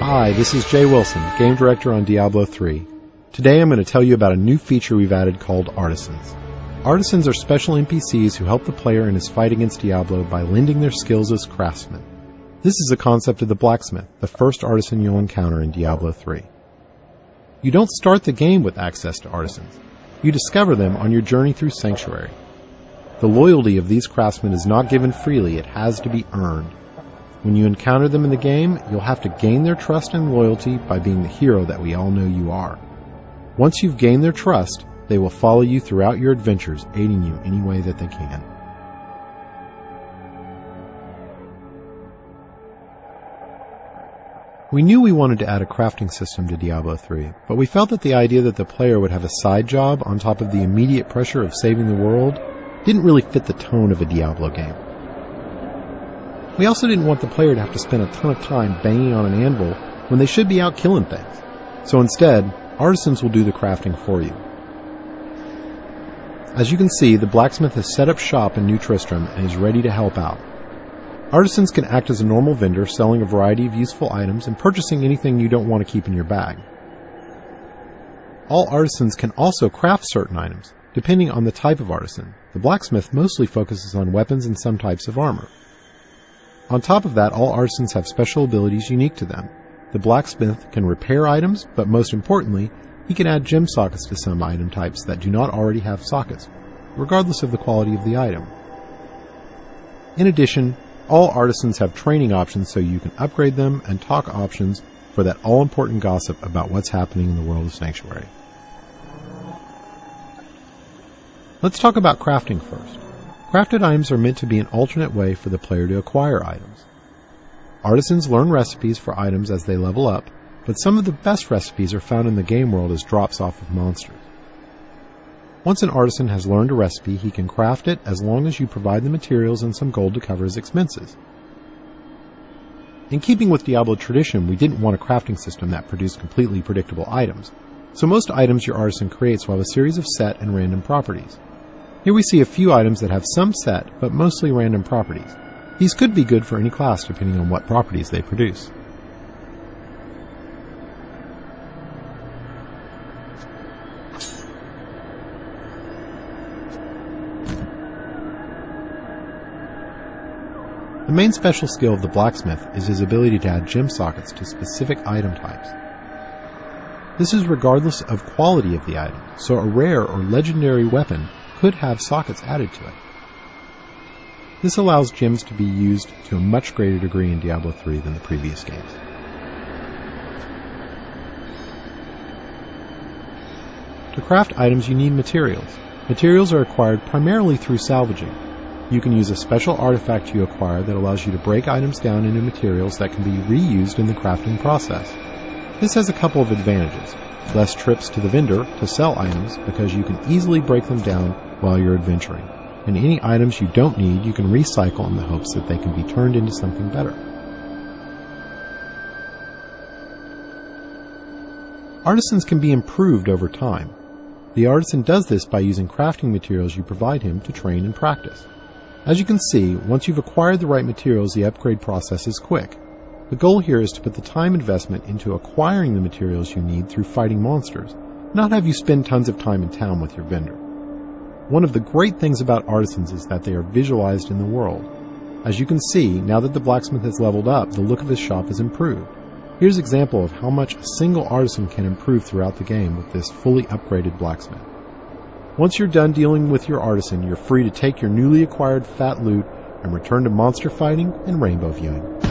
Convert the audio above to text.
Hi, this is Jay Wilson, Game Director on Diablo 3. Today I'm going to tell you about a new feature we've added called Artisans. Artisans are special NPCs who help the player in his fight against Diablo by lending their skills as craftsmen. This is a concept of the blacksmith, the first artisan you'll encounter in Diablo 3. You don't start the game with access to artisans. You discover them on your journey through Sanctuary. The loyalty of these craftsmen is not given freely, it has to be earned. When you encounter them in the game, you'll have to gain their trust and loyalty by being the hero that we all know you are. Once you've gained their trust, they will follow you throughout your adventures, aiding you any way that they can. We knew we wanted to add a crafting system to Diablo 3, but we felt that the idea that the player would have a side job on top of the immediate pressure of saving the world didn't really fit the tone of a Diablo game. We also didn't want the player to have to spend a ton of time banging on an anvil when they should be out killing things. So instead, artisans will do the crafting for you. As you can see, the blacksmith has set up shop in New Tristram and is ready to help out. Artisans can act as a normal vendor, selling a variety of useful items and purchasing anything you don't want to keep in your bag. All artisans can also craft certain items, depending on the type of artisan. The blacksmith mostly focuses on weapons and some types of armor. On top of that, all artisans have special abilities unique to them. The blacksmith can repair items, but most importantly, he can add gem sockets to some item types that do not already have sockets, regardless of the quality of the item. In addition, all artisans have training options so you can upgrade them, and talk options for that all-important gossip about what's happening in the world of Sanctuary. Let's talk about crafting first. Crafted items are meant to be an alternate way for the player to acquire items. Artisans learn recipes for items as they level up, but some of the best recipes are found in the game world as drops off of monsters. Once an artisan has learned a recipe, he can craft it as long as you provide the materials and some gold to cover his expenses. In keeping with Diablo tradition, we didn't want a crafting system that produced completely predictable items, so most items your artisan creates will have a series of set and random properties. Here we see a few items that have some set, but mostly random properties. These could be good for any class depending on what properties they produce. The main special skill of the blacksmith is his ability to add gem sockets to specific item types. This is regardless of quality of the item, so a rare or legendary weapon could have sockets added to it. This allows gems to be used to a much greater degree in Diablo 3 than the previous games. To craft items you need materials. Materials are acquired primarily through salvaging. You can use a special artifact you acquire that allows you to break items down into materials that can be reused in the crafting process. This has a couple of advantages. Less trips to the vendor to sell items because you can easily break them down while you're adventuring. And any items you don't need, you can recycle in the hopes that they can be turned into something better. Artisans can be improved over time. The artisan does this by using crafting materials you provide him to train and practice. As you can see, once you've acquired the right materials, the upgrade process is quick. The goal here is to put the time investment into acquiring the materials you need through fighting monsters, not have you spend tons of time in town with your vendor. One of the great things about artisans is that they are visualized in the world. As you can see, now that the blacksmith has leveled up, the look of his shop is improved. Here's an example of how much a single artisan can improve throughout the game with this fully upgraded blacksmith. Once you're done dealing with your artisan, you're free to take your newly acquired fat loot and return to monster fighting and rainbow viewing.